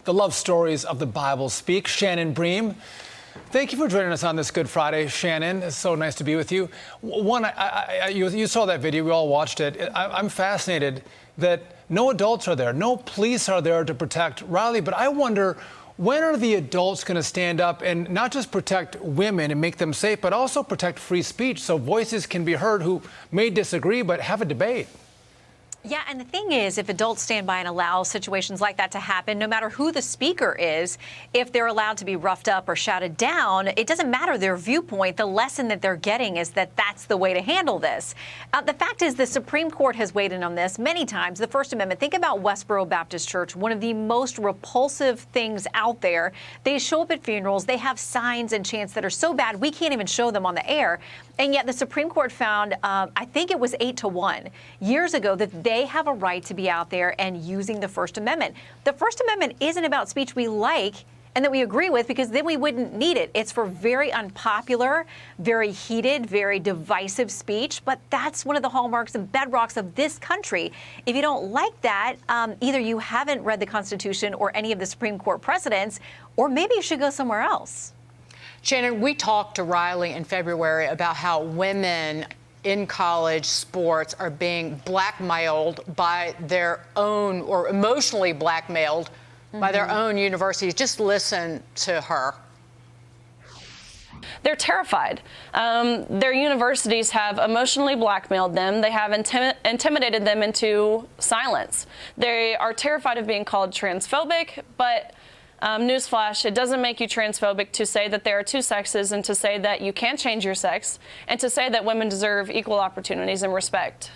The love stories of the Bible speak. Shannon Bream, thank you for joining us on this Good Friday. Shannon, it's so nice to be with you. One, you saw that video. We all watched it. I'm fascinated that no adults are there. No police are there to protect Riley. But I wonder, when are the adults going to stand up and not just protect women and make them safe, but also protect free speech so voices can be heard who may disagree but have a debate? Yeah, and the thing is, if adults stand by and allow situations like that to happen, no matter who the speaker is, if they're allowed to be roughed up or shouted down, it doesn't matter their viewpoint. The lesson that they're getting is that that's the way to handle this. The fact is, the Supreme Court has weighed in on this many times. The First Amendment, think about Westboro Baptist Church, one of the most repulsive things out there. They show up at funerals. They have signs and chants that are so bad we can't even show them on the air. And yet the Supreme Court found, I think it was 8-1 years ago, that they have a right to be out there and using the First Amendment. The First Amendment isn't about speech we like and that we agree with, because then we wouldn't need it. It's for very unpopular, very heated, very divisive speech. But that's one of the hallmarks and bedrocks of this country. If you don't like that, either you haven't read the Constitution or any of the Supreme Court precedents, or maybe you should go somewhere else. Shannon, we talked to Riley in February about how women in college sports are being blackmailed by their own, or emotionally blackmailed by their own universities. Just listen to her. They're terrified. Their universities have emotionally blackmailed them. They have intimidated them into silence. They are terrified of being called transphobic, but newsflash, it doesn't make you transphobic to say that there are two sexes and to say that you can change your sex and to say that women deserve equal opportunities and respect.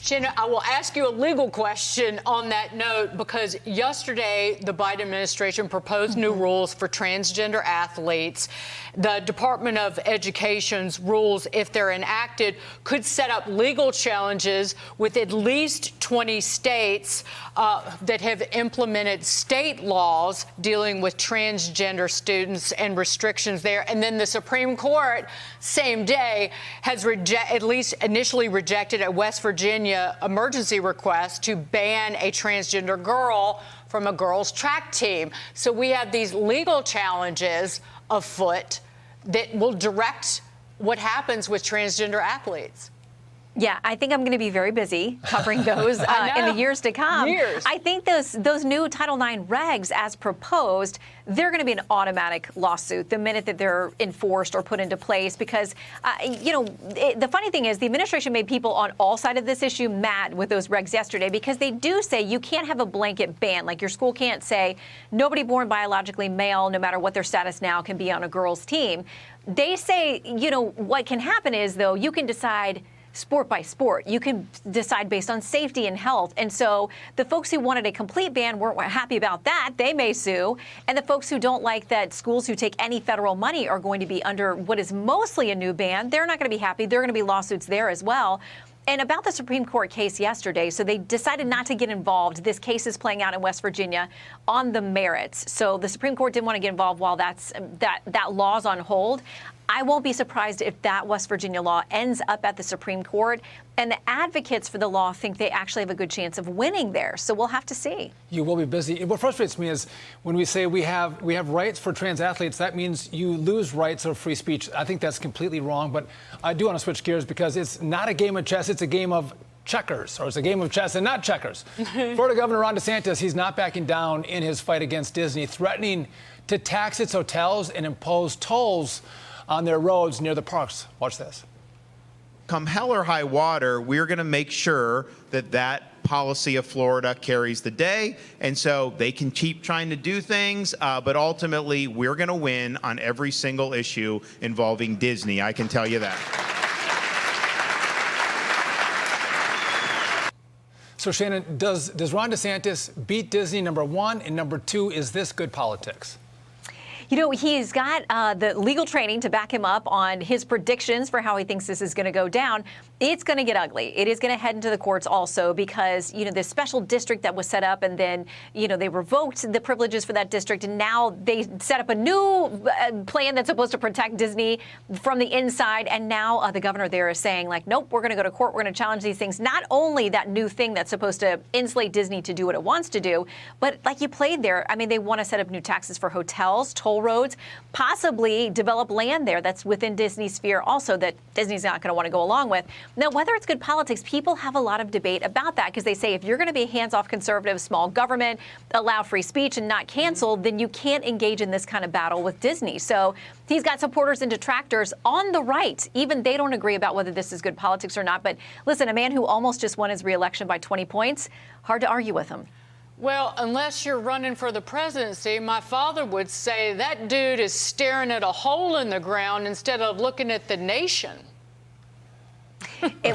Shannon, I will ask you a legal question on that note, because yesterday the Biden administration proposed new rules for transgender athletes. The Department of Education's rules, if they're enacted, could set up legal challenges with at least 20 states that have implemented state laws dealing with transgender students and restrictions there. And then the Supreme Court, same day, has at least initially rejected a West Virginia emergency request to ban a transgender girl from a girls' track team. So we have these legal challenges afoot that will direct what happens with transgender athletes. Yeah, I think I'm going to be very busy covering those in the years to come. I think those new Title IX regs, as proposed, they're going to be an automatic lawsuit the minute that they're enforced or put into place, because, the funny thing is the administration made people on all sides of this issue mad with those regs yesterday, because they do say you can't have a blanket ban. Like, your school can't say nobody born biologically male, no matter what their status now, can be on a girls' team. They say, what can happen is, though, you can decide sport by sport. You can decide based on safety and health. And so the folks who wanted a complete ban weren't happy about that. They may sue. And the folks who don't like that schools who take any federal money are going to be under what is mostly a new ban, they're not going to be happy. There are going to be lawsuits there as well. And about the Supreme Court case yesterday, so they decided not to get involved. This case is playing out in West Virginia on the merits. So the Supreme Court didn't want to get involved while that law's on hold. I won't be surprised if that West Virginia law ends up at the Supreme Court, and the advocates for the law think they actually have a good chance of winning there. So we'll have to see. You will be busy. What frustrates me is when we say we have rights for trans athletes, that means you lose rights of free speech. I think that's completely wrong. But I do want to switch gears, because it's not a game of chess. It's a game of checkers, or it's a game of chess and not checkers. Florida Governor Ron DeSantis, he's not backing down in his fight against Disney, threatening to tax its hotels and impose tolls on their roads near the parks. Watch this. Come hell or high water, we're going to make sure that policy of Florida carries the day. And so they can keep trying to do things, but ultimately we're going to win on every single issue involving Disney. I can tell you that. So, Shannon, does Ron DeSantis beat Disney, number one? And number two, is this good politics? You know, he's got the legal training to back him up on his predictions for how he thinks this is going to go down. It's going to get ugly. It is going to head into the courts also because, you know, this special district that was set up and then, you know, they revoked the privileges for that district. And now they set up a new plan that's supposed to protect Disney from the inside. And now the governor there is saying, like, nope, we're going to go to court. We're going to challenge these things. Not only that new thing that's supposed to insulate Disney to do what it wants to do, but like you played there, I mean, they want to set up new taxes for hotels, toll roads, possibly develop land there that's within Disney's sphere also that Disney's not going to want to go along with. Now, whether it's good politics, people have a lot of debate about that because they say if you're going to be hands-off conservative, small government, allow free speech and not cancel, then you can't engage in this kind of battle with Disney. So he's got supporters and detractors on the right. Even they don't agree about whether this is good politics or not. But listen, a man who almost just won his re-election by 20 points, hard to argue with him. Well, unless you're running for the presidency, my father would say that dude is staring at a hole in the ground instead of looking at the nation.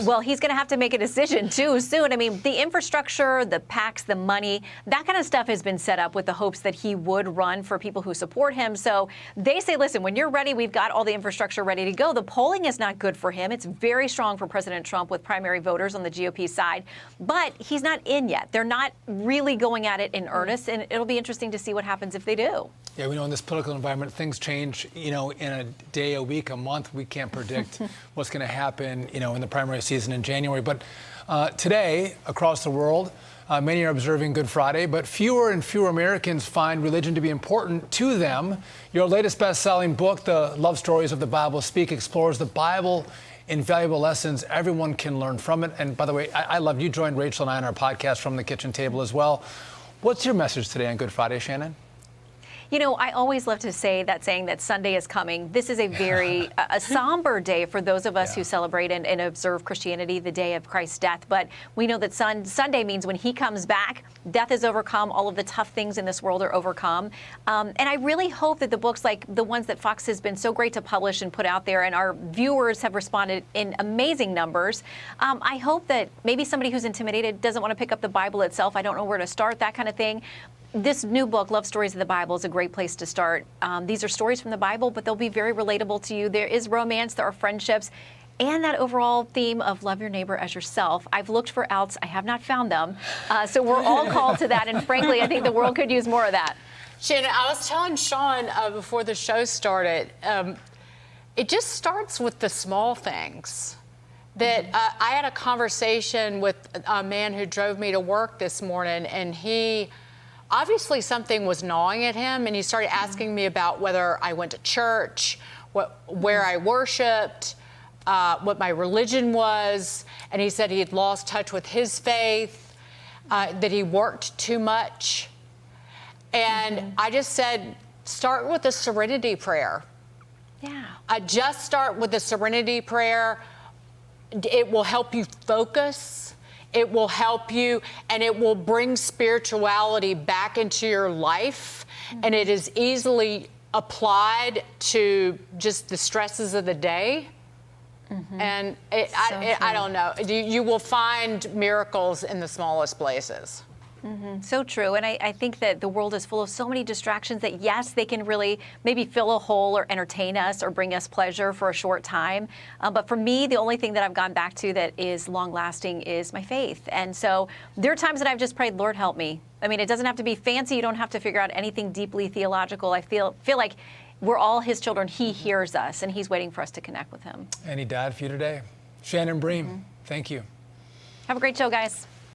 Well, he's going to have to make a decision, too, soon. I mean, the infrastructure, the PACs, the money, that kind of stuff has been set up with the hopes that he would run for people who support him. So they say, listen, when you're ready, we've got all the infrastructure ready to go. The polling is not good for him. It's very strong for President Trump with primary voters on the GOP side. But he's not in yet. They're not really going at it in earnest. And it'll be interesting to see what happens if they do. Yeah, we know in this political environment, things change, you know, in a day, a week, a month. We can't predict what's going to happen, you know, in the primary season in January. But today, across the world, many are observing Good Friday, but fewer and fewer Americans find religion to be important to them. Your latest best-selling book, The Love Stories of the Bible Speak, explores the Bible invaluable lessons everyone can learn from it. And by the way, I love you joined Rachel and I on our podcast From the Kitchen Table as well. What's your message today on Good Friday, Shannon? You know, I always love to say that saying that Sunday is coming. This is a very a somber day for those of us who celebrate and observe Christianity, the day of Christ's death. But we know that Sunday means when he comes back, death is overcome. All of the tough things in this world are overcome. And I really hope that the books like the ones that Fox has been so great to publish and put out there, and our viewers have responded in amazing numbers. I hope that maybe somebody who's intimidated doesn't want to pick up the Bible itself. I don't know where to start, that kind of thing. This new book, Love Stories of the Bible, is a great place to start. These are stories from the Bible, but they'll be very relatable to you. There is romance, there are friendships, and that overall theme of love your neighbor as yourself. I've looked for outs. I have not found them. So we're all called to that, and frankly, I think the world could use more of that. Shannon, I was telling Sean before the show started, it just starts with the small things. That I had a conversation with a man who drove me to work this morning, and he... obviously something was gnawing at him, and he started asking me about whether I went to church, where I worshiped, what my religion was, and he said he had lost touch with his faith, that he worked too much. And I just said, start with the serenity prayer. Yeah. Just start with the serenity prayer. It will help you focus. It will help you, and it will bring spirituality back into your life. And it is easily applied to just the stresses of the day. And I don't know. You will find miracles in the smallest places. So true. And I think that the world is full of so many distractions that, yes, they can really maybe fill a hole or entertain us or bring us pleasure for a short time. But for me, the only thing that I've gone back to that is long lasting is my faith. And so there are times that I've just prayed, Lord, help me. I mean, it doesn't have to be fancy. You don't have to figure out anything deeply theological. I feel like we're all his children. He hears us, and he's waiting for us to connect with him. And he died for you today. Shannon Bream, thank you. Have a great show, guys.